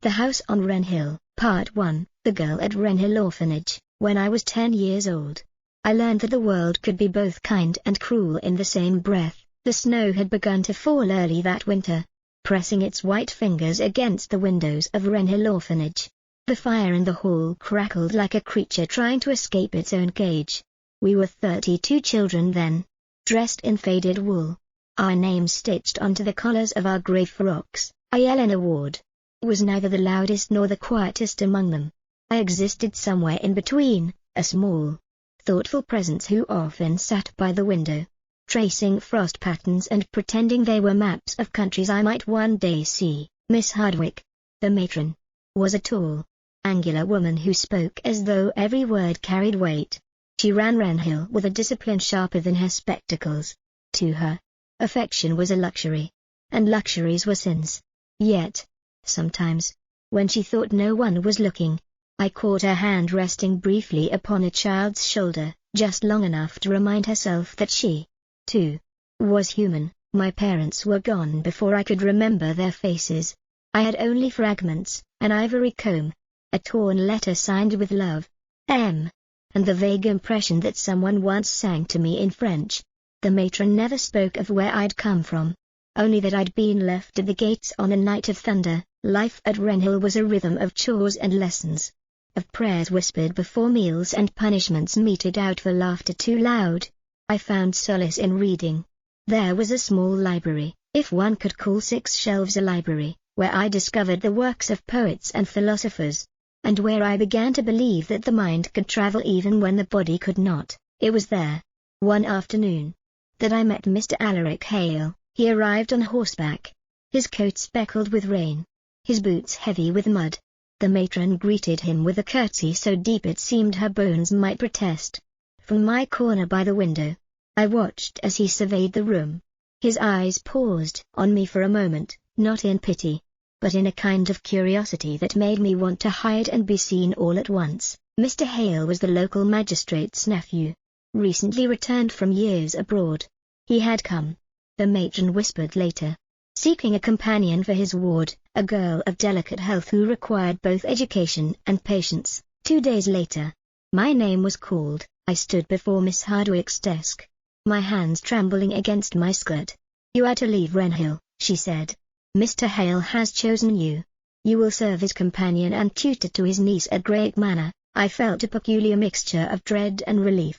The House on Wren Hill, Part 1, The Girl at Wren Hill Orphanage. When I was 10 years old, I learned that the world could be both kind and cruel in the same breath. The snow had begun to fall early that winter, pressing its white fingers against the windows of Wren Hill Orphanage. The fire in the hall crackled like a creature trying to escape its own cage. We were 32 children then, dressed in faded wool, our names stitched onto the collars of our grey frocks. I, Eleanor Ward, was neither the loudest nor the quietest among them. I existed somewhere in between, a small, thoughtful presence who often sat by the window, tracing frost patterns and pretending they were maps of countries I might one day see. Miss Hardwick, the matron, was a tall, angular woman who spoke as though every word carried weight. She ran Wren Hill with a discipline sharper than her spectacles. To her, affection was a luxury, and luxuries were sins. Yet, sometimes, when she thought no one was looking, I caught her hand resting briefly upon a child's shoulder, just long enough to remind herself that she, too, was human. My parents were gone before I could remember their faces. I had only fragments, an ivory comb, a torn letter signed with love, M., and the vague impression that someone once sang to me in French. The matron never spoke of where I'd come from, only that I'd been left at the gates on a night of thunder. Life at Wren Hill was a rhythm of chores and lessons, of prayers whispered before meals and punishments meted out for laughter too loud. I found solace in reading. There was a small library, if one could call 6 shelves a library, where I discovered the works of poets and philosophers, and where I began to believe that the mind could travel even when the body could not. It was there, one afternoon, that I met Mr. Eleanor Hale. He arrived on horseback, his coat speckled with rain, his boots heavy with mud. The matron greeted him with a curtsy so deep it seemed her bones might protest. From my corner by the window, I watched as he surveyed the room. His eyes paused on me for a moment, not in pity, but in a kind of curiosity that made me want to hide and be seen all at once. Mr. Hale was the local magistrate's nephew, recently returned from years abroad. He had come, the matron whispered later, seeking a companion for his ward, a girl of delicate health who required both education and patience. 2 days later, my name was called. I stood before Miss Hardwick's desk, my hands trembling against my skirt. "You are to leave Wren Hill," she said. "Mr. Hale has chosen you. You will serve as companion and tutor to his niece at Great Manor." I felt a peculiar mixture of dread and relief.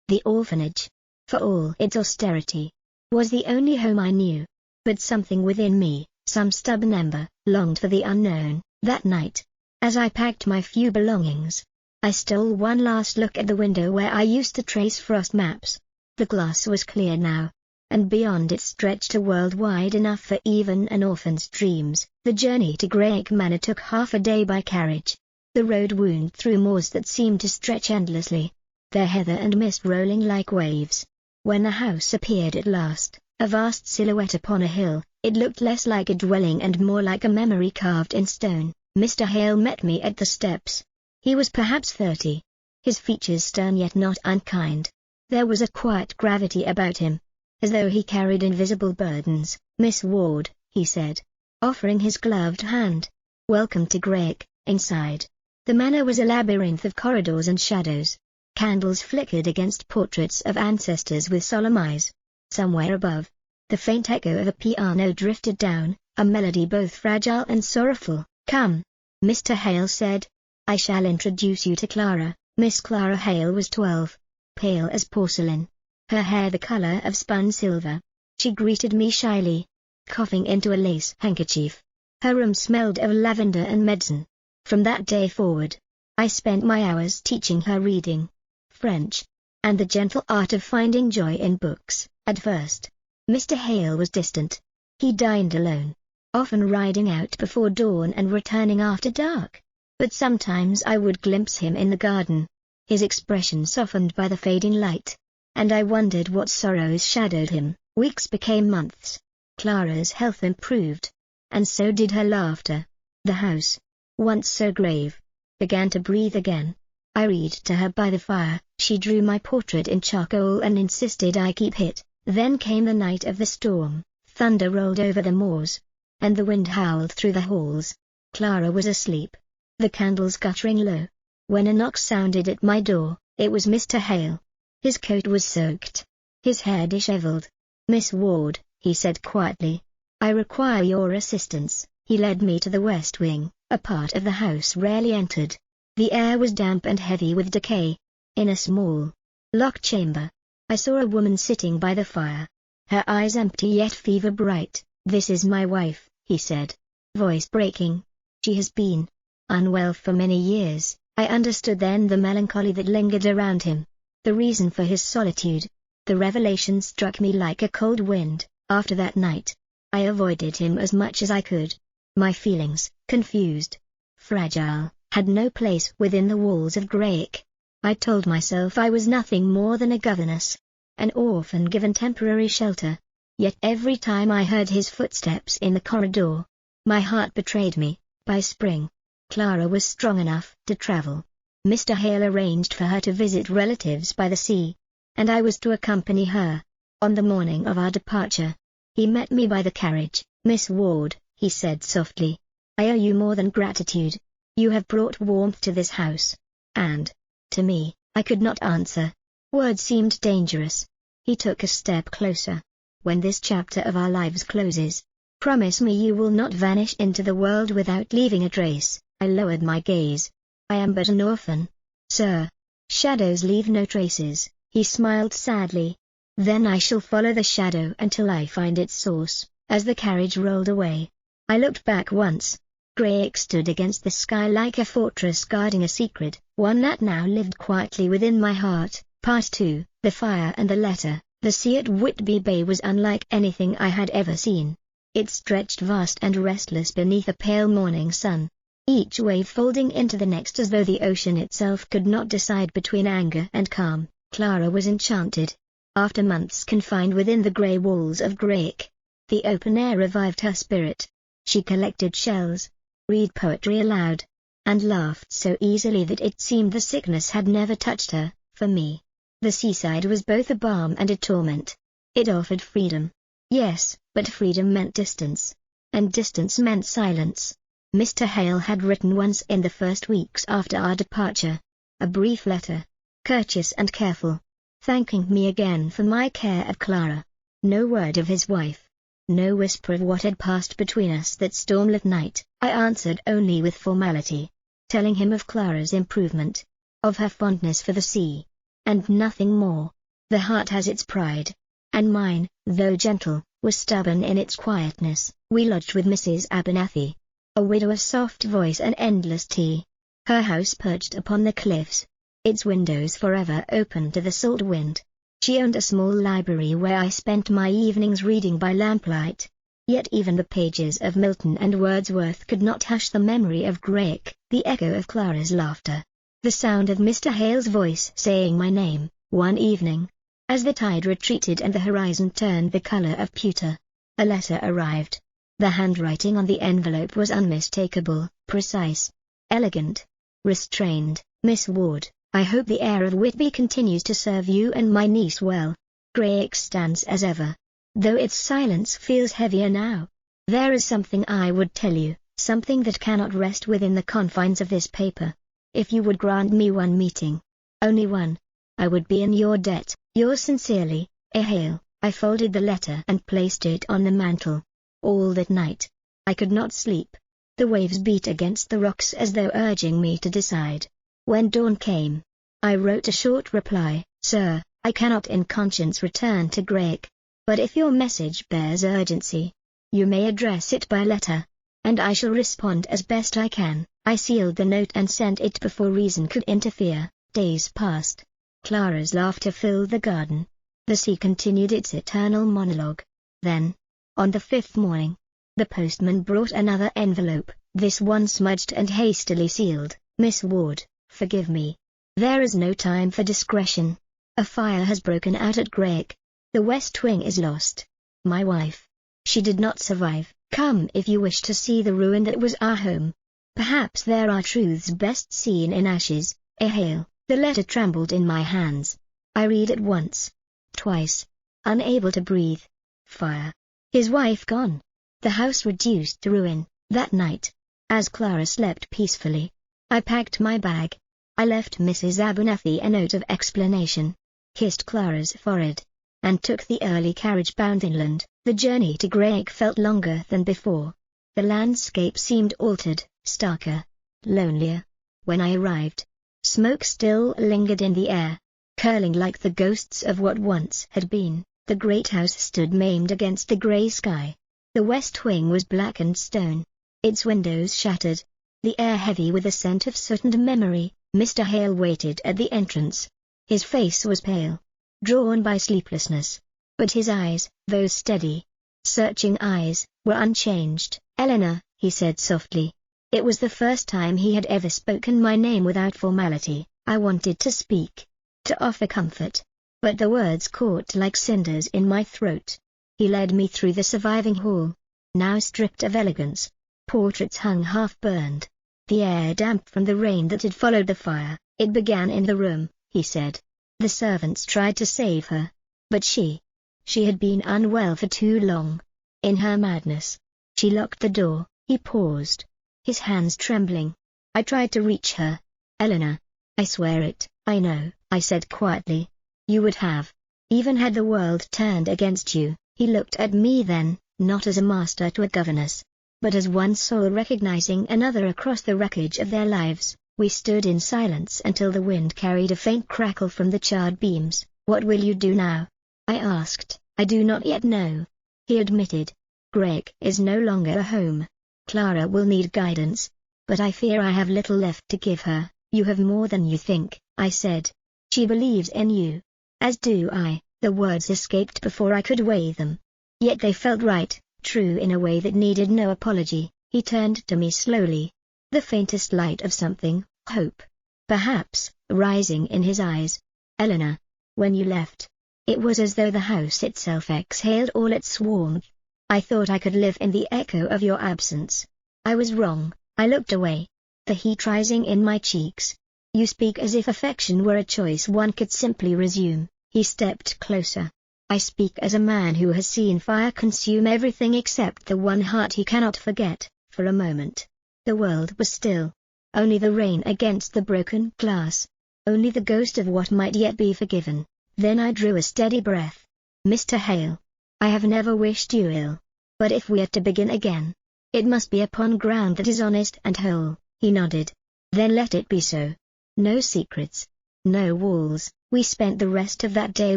The orphanage, for all its austerity, was the only home I knew, but something within me, some stubborn ember, longed for the unknown. That night, as I packed my few belongings, I stole one last look at the window where I used to trace frost maps. The glass was clear now, and beyond it stretched a world wide enough for even an orphan's dreams. The journey to Great Manor took half a day by carriage. The road wound through moors that seemed to stretch endlessly, their heather and mist rolling like waves. When the house appeared at last, a vast silhouette upon a hill, it looked less like a dwelling and more like a memory carved in stone. Mr. Hale met me at the steps. He was perhaps 30, his features stern yet not unkind. There was a quiet gravity about him, as though he carried invisible burdens. "Miss Ward," he said, offering his gloved hand. "Welcome to Great." Inside, the manor was a labyrinth of corridors and shadows. Candles flickered against portraits of ancestors with solemn eyes. Somewhere above, the faint echo of a piano drifted down, a melody both fragile and sorrowful. "Come," Mr. Hale said. "I shall introduce you to Clara." Miss Clara Hale was 12, pale as porcelain, her hair the color of spun silver. She greeted me shyly, coughing into a lace handkerchief. Her room smelled of lavender and medicine. From that day forward, I spent my hours teaching her reading, French, and the gentle art of finding joy in books. At first, Mr. Hale was distant. He dined alone, often riding out before dawn and returning after dark. But sometimes I would glimpse him in the garden, his expression softened by the fading light, and I wondered what sorrows shadowed him. Weeks became months. Clara's health improved, and so did her laughter. The house, once so grave, began to breathe again. I read to her by the fire. She drew my portrait in charcoal and insisted I keep it. Then came the night of the storm. Thunder rolled over the moors, and the wind howled through the halls. Clara was asleep, the candles guttering low. When a knock sounded at my door, it was Mr. Hale. His coat was soaked, his hair dishevelled. "Miss Ward," he said quietly, "I require your assistance." He led me to the west wing, a part of the house rarely entered. The air was damp and heavy with decay. In a small, locked chamber, I saw a woman sitting by the fire, her eyes empty yet fever bright. "This is my wife," he said, voice breaking. "She has been unwell for many years." I understood then the melancholy that lingered around him, the reason for his solitude. The revelation struck me like a cold wind. After that night, I avoided him as much as I could. My feelings, confused, fragile, had no place within the walls of Greyk. I told myself I was nothing more than a governess, an orphan given temporary shelter. Yet every time I heard his footsteps in the corridor, my heart betrayed me. By spring, Clara was strong enough to travel. Mr. Hale arranged for her to visit relatives by the sea, and I was to accompany her. On the morning of our departure, he met me by the carriage. "Miss Ward," he said softly, "I owe you more than gratitude. You have brought warmth to this house, and, to me." I could not answer. Words seemed dangerous. He took a step closer. "When this chapter of our lives closes, promise me you will not vanish into the world without leaving a trace." I lowered my gaze. "I am but an orphan, sir. Shadows leave no traces." He smiled sadly. "Then I shall follow the shadow until I find its source." As the carriage rolled away, I looked back once. Greyk stood against the sky like a fortress guarding a secret, one that now lived quietly within my heart. Part 2, The Fire and the Letter. The sea at Whitby Bay was unlike anything I had ever seen. It stretched vast and restless beneath a pale morning sun, each wave folding into the next as though the ocean itself could not decide between anger and calm. Clara was enchanted. After months confined within the grey walls of Greyk, the open air revived her spirit. She collected shells, read poetry aloud, and laughed so easily that it seemed the sickness had never touched her. For me, the seaside was both a balm and a torment. It offered freedom. Yes, but freedom meant distance, and distance meant silence. Mr. Hale had written once in the first weeks after our departure, a brief letter, courteous and careful, thanking me again for my care of Clara. No word of his wife, no whisper of what had passed between us that stormlit night. I answered only with formality, telling him of Clara's improvement, of her fondness for the sea, and nothing more. The heart has its pride, and mine, though gentle, was stubborn in its quietness. We lodged with Mrs. Abernathy, a widow of soft voice and endless tea. Her house perched upon the cliffs, its windows forever open to the salt wind. She owned a small library where I spent my evenings reading by lamplight. Yet even the pages of Milton and Wordsworth could not hush the memory of Greyk, the echo of Clara's laughter, the sound of Mr. Hale's voice saying my name. One evening, as the tide retreated and the horizon turned the color of pewter, a letter arrived. The handwriting on the envelope was unmistakable, precise, elegant, restrained. "Miss Ward, I hope the air of Whitby continues to serve you and my niece well. Greyk stands as ever, though its silence feels heavier now. There is something I would tell you, something that cannot rest within the confines of this paper. If you would grant me one meeting, only one, I would be in your debt. Yours sincerely, A. Hale." I folded the letter and placed it on the mantel. All that night, I could not sleep. The waves beat against the rocks as though urging me to decide. When dawn came, I wrote a short reply. "Sir, I cannot in conscience return to Greyk, but if your message bears urgency, you may address it by letter, and I shall respond as best I can." I sealed the note and sent it before reason could interfere. Days passed. Clara's laughter filled the garden. The sea continued its eternal monologue. Then, on the fifth morning, the postman brought another envelope, this one smudged and hastily sealed. "Miss Ward, forgive me. There is no time for discretion. A fire has broken out at Greyk. The west wing is lost. My wife, she did not survive. Come if you wish to see the ruin that was our home. Perhaps there are truths best seen in ashes. A. Hale." The letter trembled in my hands. I read it once, twice, unable to breathe. Fire. His wife gone. The house reduced to ruin. That night, As Clara slept peacefully, I packed my bag. I left Mrs. Abernathy a note of explanation, kissed Clara's forehead, and took the early carriage bound inland. The journey to Greywick felt longer than before. The landscape seemed altered, starker, lonelier. When I arrived, smoke still lingered in the air, curling like the ghosts of what once had been. The great house stood maimed against the grey sky. The west wing was blackened stone, its windows shattered, the air heavy with the scent of soot and memory. Mr. Hale waited at the entrance. His face was pale, drawn by sleeplessness, but his eyes, those steady, searching eyes, were unchanged. "Eleanor," he said softly. It was the first time he had ever spoken my name without formality. I wanted to speak, to offer comfort, but the words caught like cinders in my throat. He led me through the surviving hall, now stripped of elegance. Portraits hung half-burned, the air damp from the rain that had followed the fire. "It began in the room," he said. "The servants tried to save her, but she had been unwell for too long. In her madness, she locked the door." He paused, his hands trembling. "I tried to reach her, Eleanor. I swear it." "I know," I said quietly. "You would have, even had the world turned against you." He looked at me then, not as a master to a governess, but as one soul recognizing another across the wreckage of their lives. We stood in silence until the wind carried a faint crackle from the charred beams. "What will you do now?" I asked. "I do not yet know," he admitted. "Greg is no longer a home. Clara will need guidance, but I fear I have little left to give her." "You have more than you think," I said. "She believes in you." "As do I." The words escaped before I could weigh them. Yet they felt right, true in a way that needed no apology. He turned to me slowly, the faintest light of something, hope, perhaps, rising in his eyes. "Eleanor, when you left, it was as though the house itself exhaled all its warmth. I thought I could live in the echo of your absence. I was wrong." I looked away, the heat rising in my cheeks. "You speak as if affection were a choice one could simply resume." He stepped closer. "I speak as a man who has seen fire consume everything except the one heart he cannot forget." For a moment, the world was still. Only the rain against the broken glass. Only the ghost of what might yet be forgiven. Then I drew a steady breath. "Mr. Hale, I have never wished you ill. But if we are to begin again, it must be upon ground that is honest and whole." He nodded. "Then let it be so. No secrets, no walls." We spent the rest of that day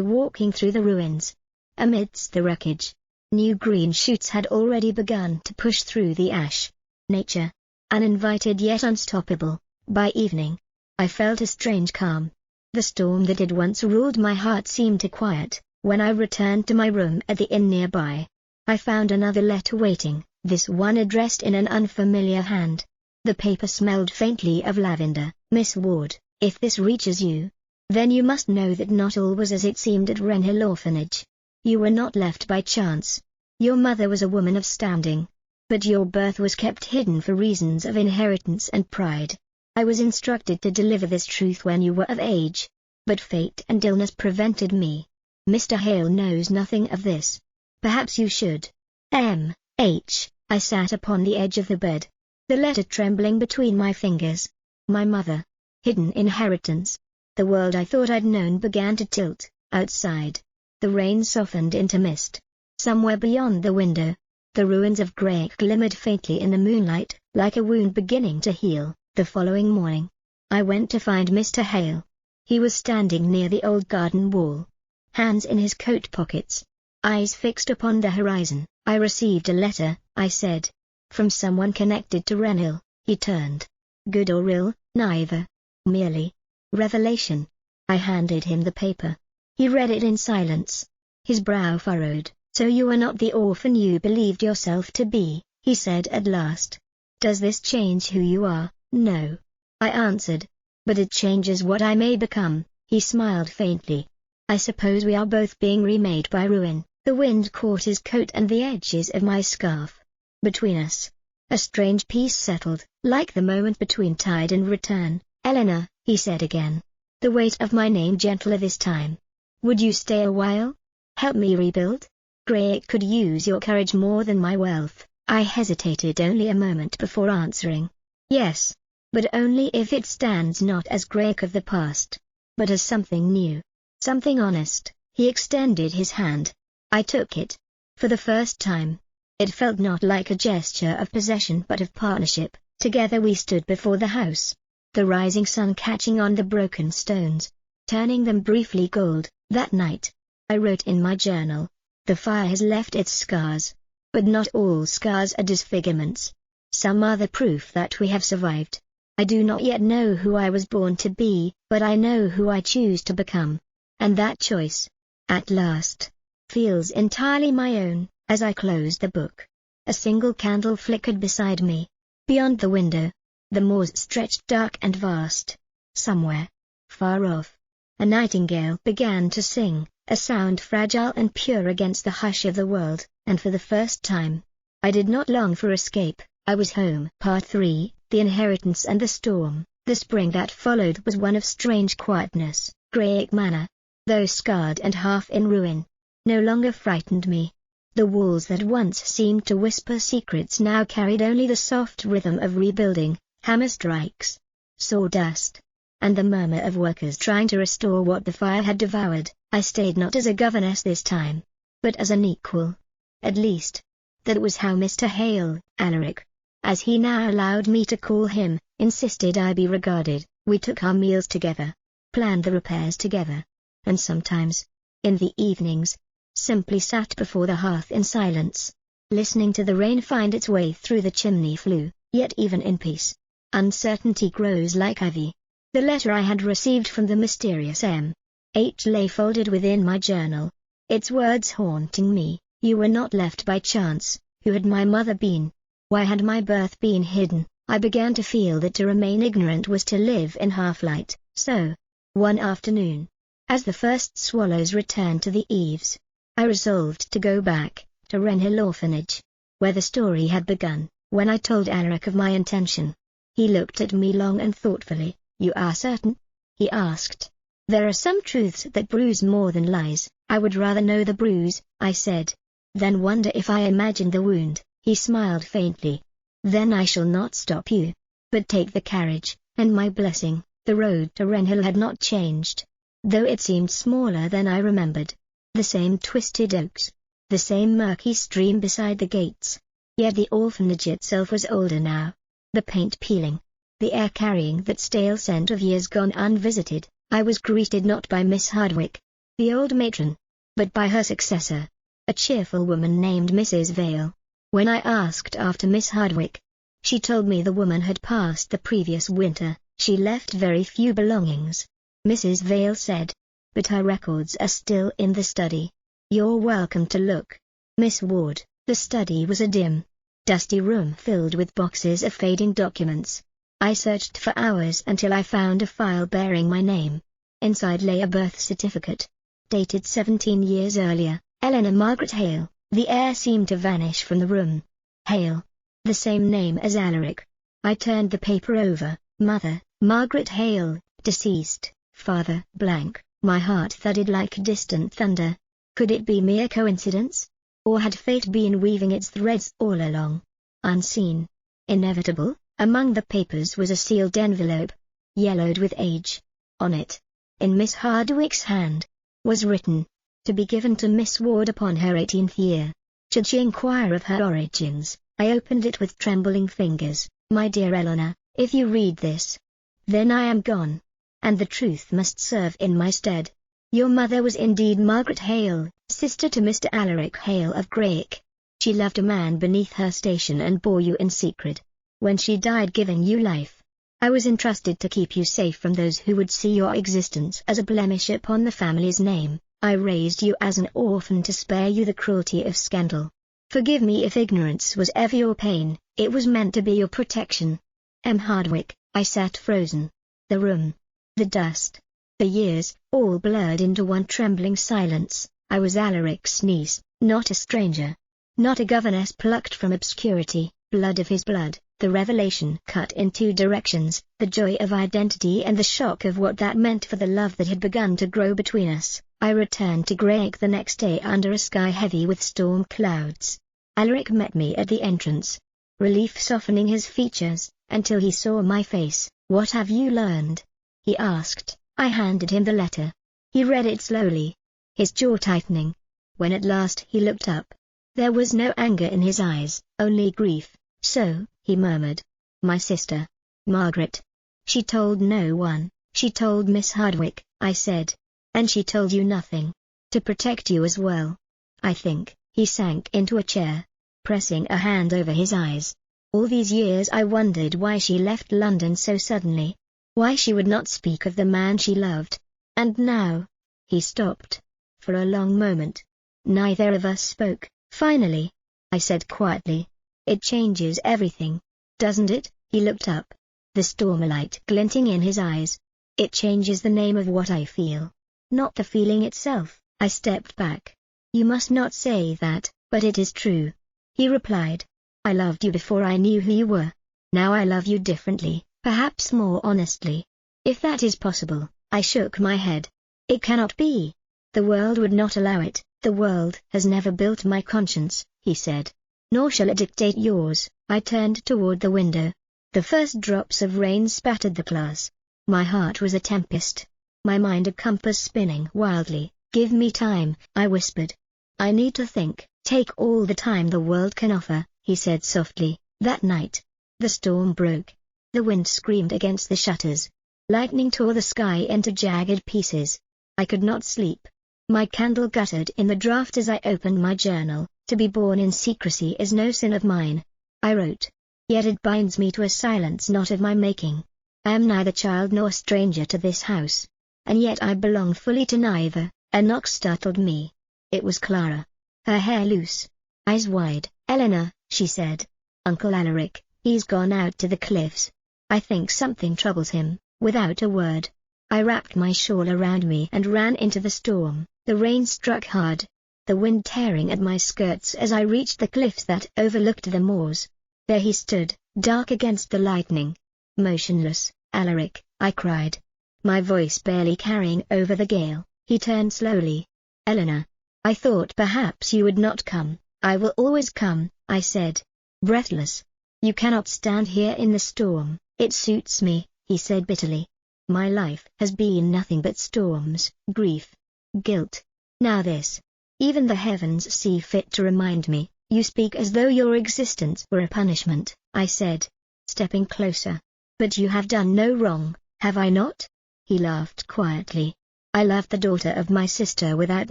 walking through the ruins. Amidst the wreckage, new green shoots had already begun to push through the ash. Nature, uninvited yet unstoppable. By evening, I felt a strange calm. The storm that had once ruled my heart seemed to quiet. When I returned to my room at the inn nearby, I found another letter waiting, this one addressed in an unfamiliar hand. The paper smelled faintly of lavender. "Miss Ward, if this reaches you, then you must know that not all was as it seemed at Wren Hill Orphanage. You were not left by chance. Your mother was a woman of standing, but your birth was kept hidden for reasons of inheritance and pride. I was instructed to deliver this truth when you were of age, but fate and illness prevented me. Mr. Hale knows nothing of this. Perhaps you should. M.H." I sat upon the edge of the bed, the letter trembling between my fingers. My mother. Hidden inheritance. The world I thought I'd known began to tilt. Outside, the rain softened into mist. Somewhere beyond the window, the ruins of Greywick glimmered faintly in the moonlight, like a wound beginning to heal. The following morning, I went to find Mr. Hale. He was standing near the old garden wall, hands in his coat pockets, eyes fixed upon the horizon. "I received a letter," I said, "from someone connected to Wrenhill." He turned. "Good or ill?" "Neither. Merely revelation." I handed him the paper. He read it in silence, his brow furrowed. "So you are not the orphan you believed yourself to be," he said at last. "Does this change who you are?" "No," I answered. "But it changes what I may become." He smiled faintly. "I suppose we are both being remade by ruin." The wind caught his coat and the edges of my scarf. Between us, a strange peace settled, like the moment between tide and return. "Eleanor," he said again, the weight of my name gentler this time, "would you stay a while? Help me rebuild? Greywick could use your courage more than my wealth." I hesitated only a moment before answering. Yes, but only if it stands not as Greg of the past, but as something new, something honest. He extended his hand. I took it. For the first time, it felt not like a gesture of possession but of partnership. Together we stood before the house, the rising sun catching on the broken stones, turning them briefly gold. That night, I wrote in my journal, the fire has left its scars. But not all scars are disfigurements. Some are the proof that we have survived. I do not yet know who I was born to be, but I know who I choose to become. And that choice, at last, feels entirely my own. As I closed the book, a single candle flickered beside me. Beyond the window, the moors stretched dark and vast. Somewhere, far off, a nightingale began to sing, a sound fragile and pure against the hush of the world, and for the first time, I did not long for escape. I was home. Part 3, The Inheritance and the Storm. The spring that followed was one of strange quietness. Greywick Manor, though scarred and half in ruin, no longer frightened me. The walls that once seemed to whisper secrets now carried only the soft rhythm of rebuilding, hammer strikes, sawdust, and the murmur of workers trying to restore what the fire had devoured. I stayed not as a governess this time, but as an equal. At least, that was how Mr. Hale, Alaric, as he now allowed me to call him, insisted I be regarded. We took our meals together, planned the repairs together, and sometimes, in the evenings, simply sat before the hearth in silence, listening to the rain find its way through the chimney flue. Yet even in peace, uncertainty grows like ivy. The letter I had received from the mysterious M.H. lay folded within my journal, its words haunting me. You were not left by chance. Who had my mother been? Why had my birth been hidden? I began to feel that to remain ignorant was to live in half-light. So, one afternoon, as the first swallows returned to the eaves, I resolved to go back to Wren Hill Orphanage, where the story had begun. When I told Alaric of my intention, he looked at me long and thoughtfully. You are certain? He asked. There are some truths that bruise more than lies. I would rather know the bruise, I said, than wonder if I imagined the wound. He smiled faintly. Then I shall not stop you, but take the carriage, and my blessing. The road to Wren Hill had not changed, though it seemed smaller than I remembered. The same twisted oaks, the same murky stream beside the gates. Yet the orphanage itself was older now, the paint peeling, the air carrying that stale scent of years gone unvisited. I was greeted not by Miss Hardwick, the old matron, but by her successor, a cheerful woman named Mrs. Vale. When I asked after Miss Hardwick, she told me the woman had passed the previous winter. She left very few belongings, Mrs. Vale said, but her records are still in the study. You're welcome to look, Miss Ward. The study was a dim, dusty room filled with boxes of fading documents. I searched for hours until I found a file bearing my name. Inside lay a birth certificate, dated 17 years earlier, Eleanor Margaret Hale. The air seemed to vanish from the room. Hale, the same name as Alaric. I turned the paper over. Mother, Margaret Hale, deceased. Father, blank. My heart thudded like distant thunder. Could it be mere coincidence? Or had fate been weaving its threads all along? Unseen, inevitable. Among the papers was a sealed envelope, yellowed with age. On it, in Miss Hardwick's hand, was written, to be given to Miss Ward upon her 18th year. Should she inquire of her origins? I opened it with trembling fingers. My dear Eleanor, if you read this, then I am gone, and the truth must serve in my stead. Your mother was indeed Margaret Hale, sister to Mr. Alaric Hale of Greywick. She loved a man beneath her station and bore you in secret. When she died giving you life, I was entrusted to keep you safe from those who would see your existence as a blemish upon the family's name. I raised you as an orphan to spare you the cruelty of scandal. Forgive me if ignorance was ever your pain, it was meant to be your protection. M. Hardwick. I sat frozen. The room, the dust, the years, all blurred into one trembling silence. I was Alaric's niece, not a stranger, not a governess plucked from obscurity, blood of his blood. The revelation cut in two directions, the joy of identity and the shock of what that meant for the love that had begun to grow between us. I returned to Greywick the next day under a sky heavy with storm clouds. Alaric met me at the entrance, relief softening his features, until he saw my face. "What have you learned?" he asked. I handed him the letter. He read it slowly, his jaw tightening. When at last he looked up, there was no anger in his eyes, only grief. "So," he murmured. "My sister, Margaret. She told no one." "She told Miss Hardwick," I said. "And she told you nothing. To protect you as well, I think." He sank into a chair, pressing a hand over his eyes. "All these years I wondered why she left London so suddenly, why she would not speak of the man she loved. And now—" He stopped. For a long moment, neither of us spoke. "Finally," I said quietly, "it changes everything, doesn't it?" He looked up, the stormlight glinting in his eyes. "It changes the name of what I feel, not the feeling itself." I stepped back. "You must not say that, but it is true," he replied. "I loved you before I knew who you were. Now I love you differently, perhaps more honestly. If that is possible." I shook my head. "It cannot be. The world would not allow it." "The world has never built my conscience," he said. "Nor shall it dictate yours." I turned toward the window. The first drops of rain spattered the glass. My heart was a tempest, my mind a compass spinning wildly. "Give me time," I whispered. "I need to think." "Take all the time the world can offer," he said softly. That night, the storm broke. The wind screamed against the shutters. Lightning tore the sky into jagged pieces. I could not sleep. My candle guttered in the draught as I opened my journal. "To be born in secrecy is no sin of mine," I wrote. "Yet it binds me to a silence not of my making. I am neither child nor stranger to this house. And yet I belong fully to neither." A knock startled me. It was Clara. Her hair loose, eyes wide. "Eleanor," she said. "Uncle Alaric, he's gone out to the cliffs. I think something troubles him." Without a word, I wrapped my shawl around me and ran into the storm. The rain struck hard, the wind tearing at my skirts as I reached the cliffs that overlooked the moors. There he stood, dark against the lightning. "Motionless, Alaric," I cried, my voice barely carrying over the gale. He turned slowly. "Eleanor, I thought perhaps you would not come." "I will always come," I said, breathless. "You cannot stand here in the storm." "It suits me," he said bitterly. "My life has been nothing but storms, grief, guilt. Now this. Even the heavens see fit to remind me." "You speak as though your existence were a punishment," I said, stepping closer. "But you have done no wrong, have I not?" He laughed quietly. "I loved the daughter of my sister without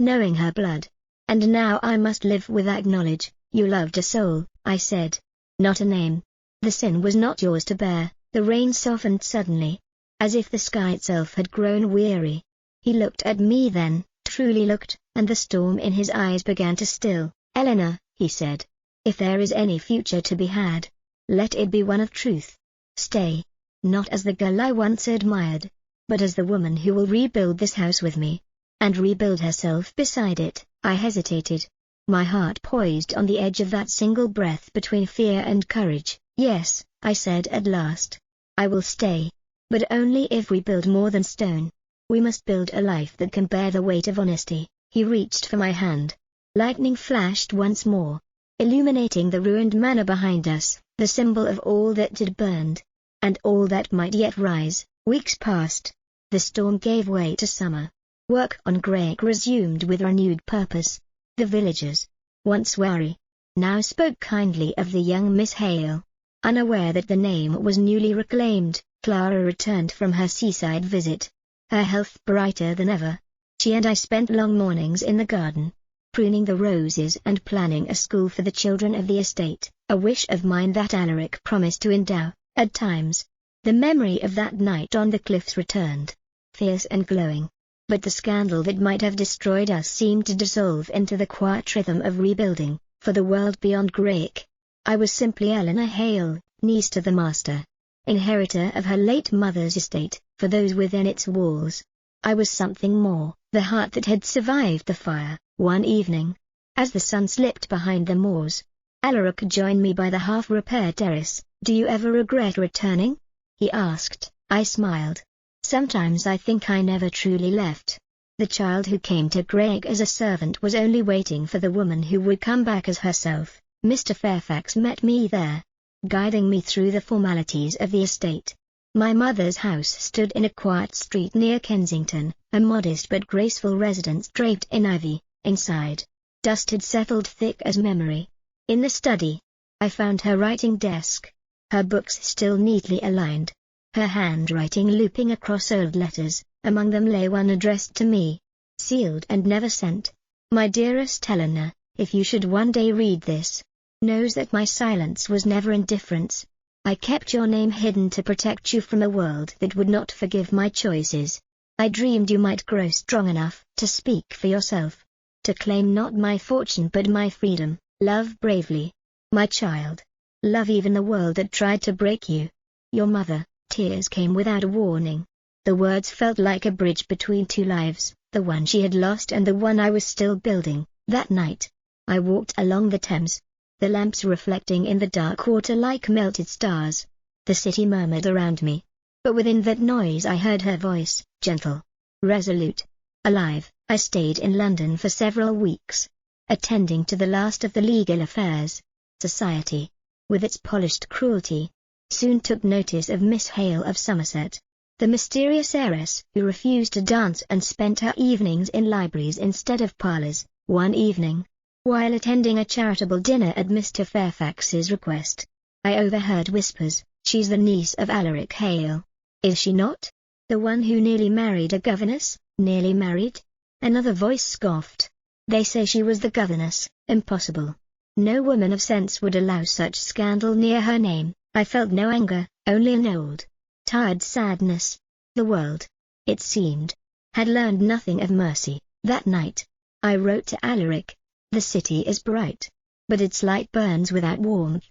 knowing her blood. And now I must live with that knowledge." "You loved a soul," I said, "not a name. The sin was not yours to bear." The rain softened suddenly, as if the sky itself had grown weary. He looked at me then, truly looked, and the storm in his eyes began to still. "Eleanor," he said, "if there is any future to be had, let it be one of truth. Stay, not as the girl I once admired, but as the woman who will rebuild this house with me, and rebuild herself beside it." I hesitated, my heart poised on the edge of that single breath between fear and courage. "Yes," I said at last, "I will stay. But only if we build more than stone. We must build a life that can bear the weight of honesty." He reached for my hand. Lightning flashed once more, illuminating the ruined manor behind us, the symbol of all that had burned, and all that might yet rise. Weeks passed. The storm gave way to summer. Work on Greg resumed with renewed purpose. The villagers, once wary, now spoke kindly of the young Miss Hale. Unaware that the name was newly reclaimed, Clara returned from her seaside visit, her health brighter than ever. She and I spent long mornings in the garden, pruning the roses and planning a school for the children of the estate, a wish of mine that Alaric promised to endow. At times, the memory of that night on the cliffs returned, fierce and glowing. But the scandal that might have destroyed us seemed to dissolve into the quiet rhythm of rebuilding. For the world beyond Greg, I was simply Eleanor Hale, niece to the master, inheritor of her late mother's estate. For those within its walls, I was something more, the heart that had survived the fire. One evening, as the sun slipped behind the moors, Alaric joined me by the half-repaired terrace. "Do you ever regret returning?" he asked. I smiled. "Sometimes I think I never truly left. The child who came to Greg as a servant was only waiting for the woman who would come back as herself." Mr. Fairfax met me there, guiding me through the formalities of the estate. My mother's house stood in a quiet street near Kensington, a modest but graceful residence draped in ivy. Inside, dust had settled thick as memory. In the study, I found her writing desk, her books still neatly aligned, her handwriting looping across old letters. Among them lay one addressed to me, sealed and never sent. My dearest Eleanor, if you should one day read this, knows that my silence was never indifference. I kept your name hidden to protect you from a world that would not forgive my choices. I dreamed you might grow strong enough to speak for yourself, to claim not my fortune but my freedom. Love bravely, my child. Love even the world that tried to break you. Your mother. Tears came without a warning. The words felt like a bridge between two lives, the one she had lost and the one I was still building. That night, I walked along the Thames, the lamps reflecting in the dark water like melted stars. The city murmured around me, but within that noise I heard her voice, gentle, resolute, alive. I stayed in London for several weeks, attending to the last of the legal affairs. Society, with its polished cruelty, soon took notice of Miss Hale of Somerset, the mysterious heiress who refused to dance and spent her evenings in libraries instead of parlours. One evening, while attending a charitable dinner at Mr. Fairfax's request, I overheard whispers. She's the niece of Eleanor Hale. Is she not? The one who nearly married a governess? Nearly married? Another voice scoffed. They say she was the governess. Impossible. No woman of sense would allow such scandal near her name. I felt no anger, only an old, tired sadness. The world, it seemed, had learned nothing of mercy. That night, I wrote to Alaric. The city is bright, but its light burns without warmth.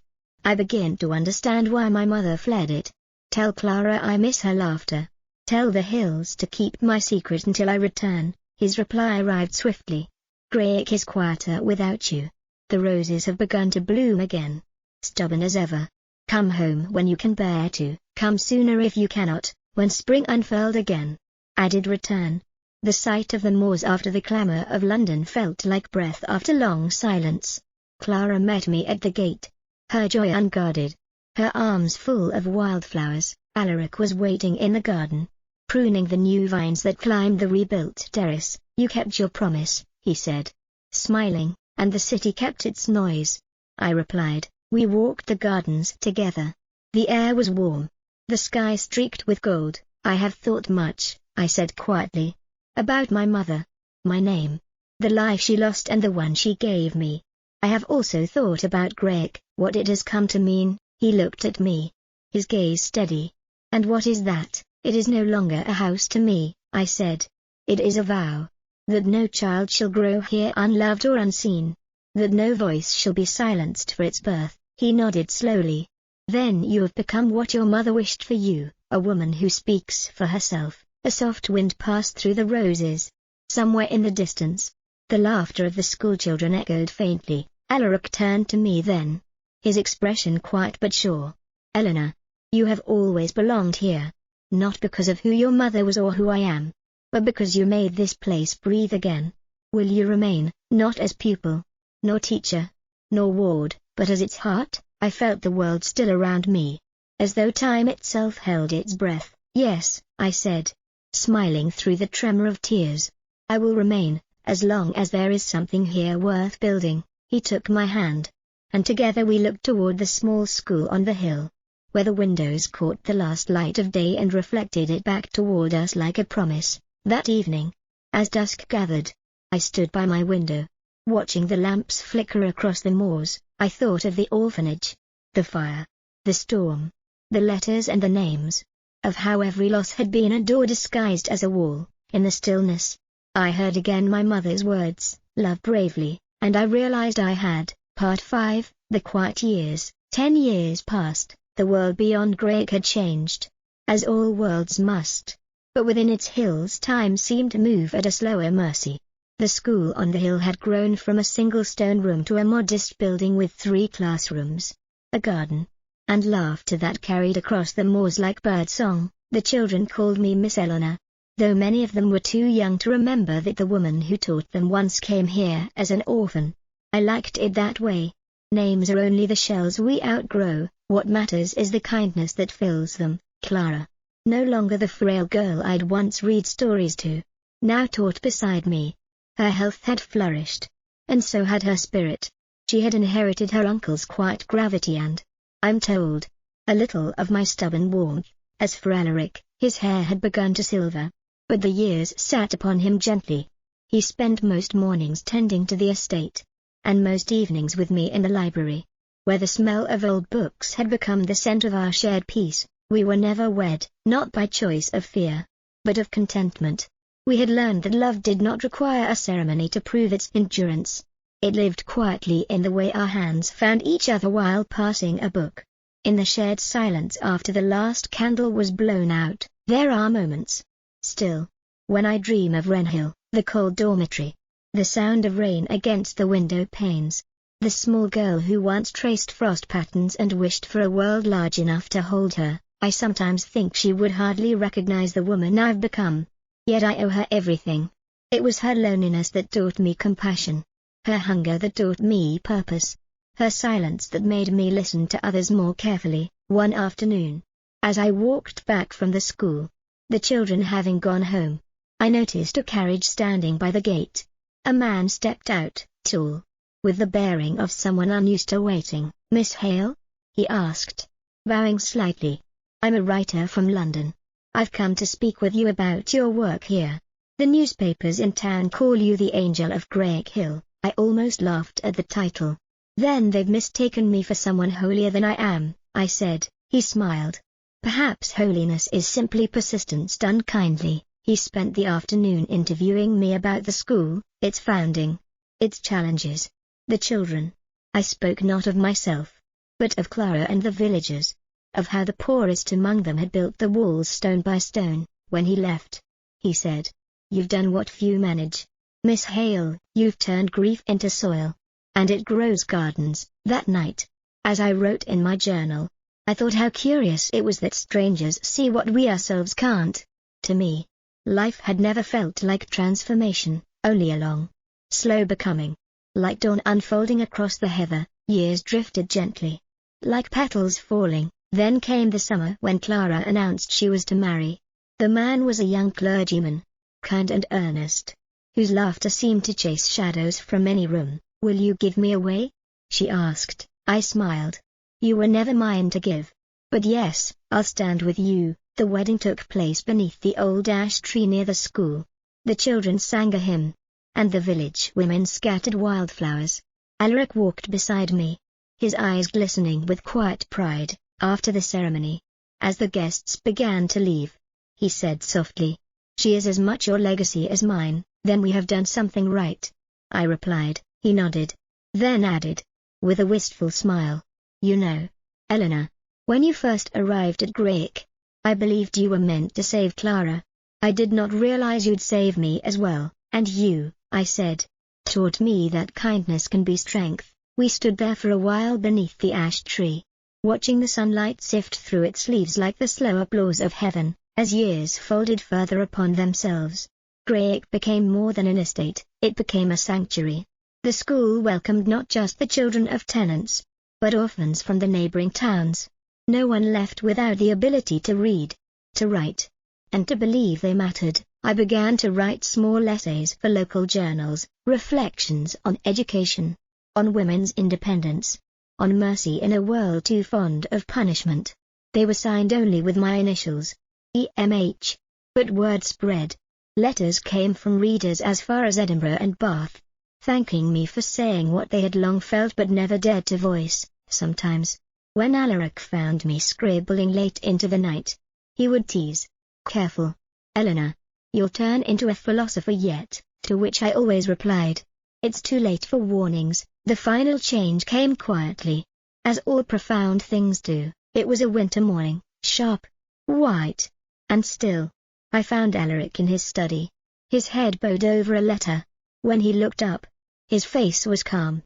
I begin to understand why my mother fled it. Tell Clara I miss her laughter. Tell the hills to keep my secret until I return. His reply arrived swiftly. Greywick is quieter without you. The roses have begun to bloom again. Stubborn as ever. Come home when you can bear to. Come sooner if you cannot, when spring unfurled again. I did return. The sight of the moors after the clamour of London felt like breath after long silence. Clara met me at the gate, her joy unguarded, her arms full of wildflowers. Alaric was waiting in the garden, pruning the new vines that climbed the rebuilt terrace. You kept your promise, he said, smiling, and the city kept its noise. I replied. We walked the gardens together. The air was warm, the sky streaked with gold. I have thought much, I said quietly, about my mother, my name, the life she lost and the one she gave me. I have also thought about Greywick, what it has come to mean. He looked at me, his gaze steady. And what is that? It is no longer a house to me, I said. It is a vow, that no child shall grow here unloved or unseen, that no voice shall be silenced for its birth. He nodded slowly. Then you have become what your mother wished for you, a woman who speaks for herself. A soft wind passed through the roses. Somewhere in the distance, the laughter of the schoolchildren echoed faintly. Alaric turned to me then, his expression quiet but sure. Eleanor, you have always belonged here, not because of who your mother was or who I am, but because you made this place breathe again. Will you remain, not as pupil, nor teacher, nor ward, but as its heart? I felt the world still around me, as though time itself held its breath. Yes, I said, smiling through the tremor of tears. I will remain, as long as there is something here worth building. He took my hand, and together we looked toward the small school on the hill, where the windows caught the last light of day and reflected it back toward us like a promise. That evening, as dusk gathered, I stood by my window, watching the lamps flicker across the moors. I thought of the orphanage, the fire, the storm, the letters and the names, of how every loss had been a door disguised as a wall. In the stillness, I heard again my mother's words, love bravely, and I realized I had. Part 5, The Quiet Years. 10 years passed, the world beyond Greywick had changed, as all worlds must, but within its hills time seemed to move at a slower mercy. The school on the hill had grown from a single stone room to a modest building with 3 classrooms, a garden, and laughter that carried across the moors like birdsong. The children called me Miss Eleanor, though many of them were too young to remember that the woman who taught them once came here as an orphan. I liked it that way. Names are only the shells we outgrow, what matters is the kindness that fills them, Clara. No longer the frail girl I'd once read stories to. Now taught beside me. Her health had flourished. And so had her spirit. She had inherited her uncle's quiet gravity and, I'm told, a little of my stubborn warmth. As for Alaric, his hair had begun to silver. But the years sat upon him gently. He spent most mornings tending to the estate, and most evenings with me in the library, where the smell of old books had become the scent of our shared peace. We were never wed, not by choice of fear, but of contentment. We had learned that love did not require a ceremony to prove its endurance. It lived quietly in the way our hands found each other while passing a book. In the shared silence after the last candle was blown out, there are moments, still, when I dream of Wren Hill, the cold dormitory, the sound of rain against the window panes, the small girl who once traced frost patterns and wished for a world large enough to hold her. I sometimes think she would hardly recognize the woman I've become. Yet I owe her everything. It was her loneliness that taught me compassion, her hunger that taught me purpose, her silence that made me listen to others more carefully. One afternoon, as I walked back from the school, the children having gone home, I noticed a carriage standing by the gate. A man stepped out, tall, with the bearing of someone unused to waiting. "Miss Hale?" he asked, bowing slightly. "I'm a writer from London. I've come to speak with you about your work here. The newspapers in town call you the Angel of Wrenhill." I almost laughed at the title. "Then they've mistaken me for someone holier than I am," I said. He smiled. "Perhaps holiness is simply persistence done kindly." He spent the afternoon interviewing me about the school, its founding, its challenges, the children. I spoke not of myself, but of Clara and the villagers, of how the poorest among them had built the walls stone by stone. "When he left, he said, 'You've done what few manage, Miss Hale, you've turned grief into soil, and it grows gardens.'" That night, as I wrote in my journal, I thought how curious it was that strangers see what we ourselves can't. To me, life had never felt like transformation, only a long, slow becoming. Like dawn unfolding across the heather, years drifted gently, like petals falling. Then came the summer when Clara announced she was to marry. The man was a young clergyman, kind and earnest, whose laughter seemed to chase shadows from any room. "Will you give me away?" she asked. I smiled. "You were never mine to give. But yes, I'll stand with you." The wedding took place beneath the old ash tree near the school. The children sang a hymn, and the village women scattered wildflowers. Alaric walked beside me, his eyes glistening with quiet pride. After the ceremony, as the guests began to leave, he said softly, "She is as much your legacy as mine." "Then we have done something right," I replied. He nodded, then added, with a wistful smile, "You know, Eleanor, when you first arrived at Wrenhill, I believed you were meant to save Clara. I did not realize you'd save me as well." "And you," I said, "taught me that kindness can be strength." We stood there for a while beneath the ash tree, watching the sunlight sift through its leaves like the slow applause of heaven. As years folded further upon themselves, Wrenhill became more than an estate, it became a sanctuary. The school welcomed not just the children of tenants, but orphans from the neighboring towns. No one left without the ability to read, to write, and to believe they mattered. I began to write small essays for local journals, reflections on education, on women's independence, on mercy in a world too fond of punishment. They were signed only with my initials, EMH. But word spread. Letters came from readers as far as Edinburgh and Bath, thanking me for saying what they had long felt but never dared to voice. Sometimes, when Alaric found me scribbling late into the night, he would tease, "Careful, Eleanor, you'll turn into a philosopher yet," to which I always replied, "It's too late for warnings." The final change came quietly, as all profound things do. It was a winter morning, sharp, white, and still. I found Alaric in his study, his head bowed over a letter. When he looked up, his face was calm,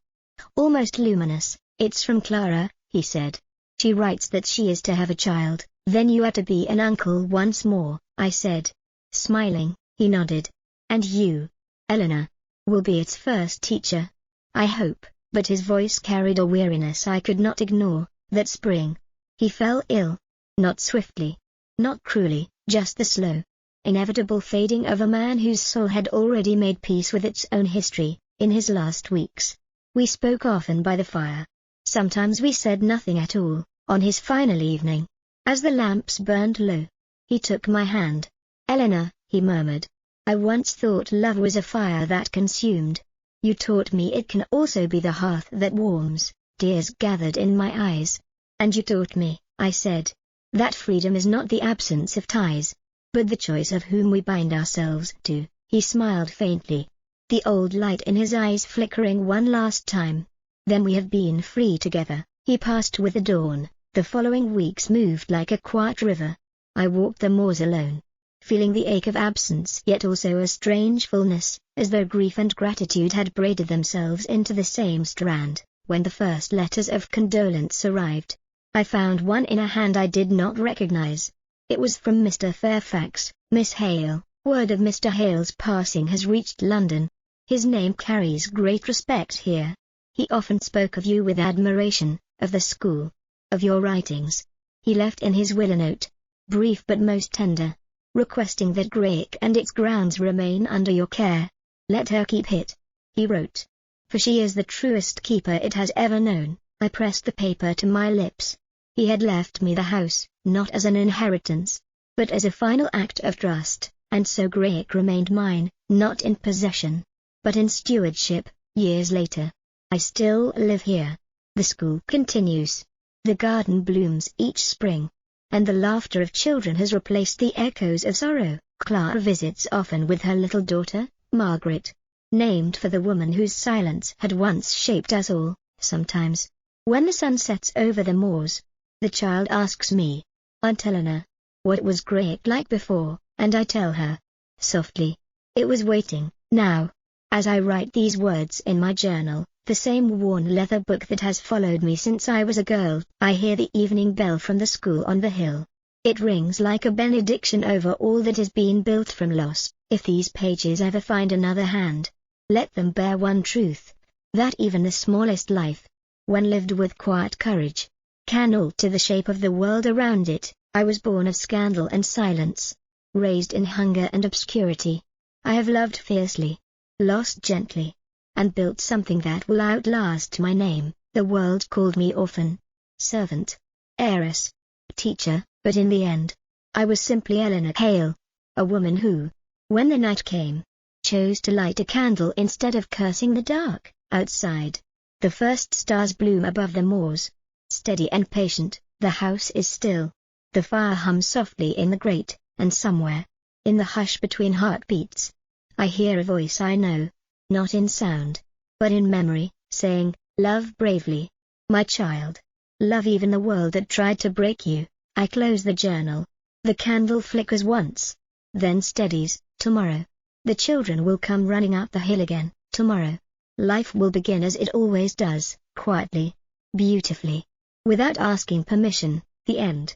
almost luminous. "It's from Clara," he said. "She writes that she is to have a child." "Then you are to be an uncle once more," I said, smiling. He nodded. "And you, Eleanor, will be its first teacher, I hope." but his voice carried a weariness I could not ignore. That spring, he fell ill. Not swiftly, not cruelly, just the slow, inevitable fading of a man whose soul had already made peace with its own history, in his last weeks. We spoke often by the fire. Sometimes we said nothing at all, on his final evening. As the lamps burned low, he took my hand. "Eleanor," he murmured, "I once thought love was a fire that consumed. You taught me it can also be the hearth that warms." Tears gathered in my eyes. "And you taught me," I said, "that freedom is not the absence of ties, but the choice of whom we bind ourselves to." He smiled faintly, the old light in his eyes flickering one last time. "Then we have been free together." He passed with the dawn. The following weeks moved like a quiet river. I walked the moors alone, feeling the ache of absence yet also a strange fullness, as though grief and gratitude had braided themselves into the same strand. When the first letters of condolence arrived, I found one in a hand I did not recognize. It was from Mr. Fairfax. "Miss Hale, word of Mr. Hale's passing has reached London. His name carries great respect here. He often spoke of you with admiration, of the school, of your writings. He left in his will a note, brief but most tender, requesting that Greyk and its grounds remain under your care. Let her keep it," he wrote, "for she is the truest keeper it has ever known." I pressed the paper to my lips. He had left me the house, not as an inheritance, but as a final act of trust, and so Greyk remained mine, not in possession, but in stewardship. Years later, I still live here. The school continues. The garden blooms each spring, and the laughter of children has replaced the echoes of sorrow. Clara visits often with her little daughter, Margaret, named for the woman whose silence had once shaped us all. Sometimes, when the sun sets over the moors, the child asks me, "Aunt Eleanor, what was Greyk like before?" And I tell her, softly, it was waiting. Now, as I write these words in my journal, the same worn leather book that has followed me since I was a girl, I hear the evening bell from the school on the hill. It rings like a benediction over all that has been built from loss. If these pages ever find another hand, let them bear one truth, that even the smallest life, when lived with quiet courage, can alter the shape of the world around it. I was born of scandal and silence, raised in hunger and obscurity. I have loved fiercely, lost gently, and built something that will outlast my name. The world called me orphan, servant, heiress, teacher, but in the end, I was simply Eleanor Hale, a woman who, when the night came, chose to light a candle instead of cursing the dark. Outside, the first stars bloom above the moors. Steady and patient, the house is still. The fire hums softly in the grate, and somewhere, in the hush between heartbeats, I hear a voice I know, not in sound, but in memory, saying, "Love bravely, my child. Love even the world that tried to break you." I close the journal. The candle flickers once, then steadies. Tomorrow, the children will come running up the hill again. Tomorrow, life will begin as it always does, quietly, beautifully, without asking permission. The end.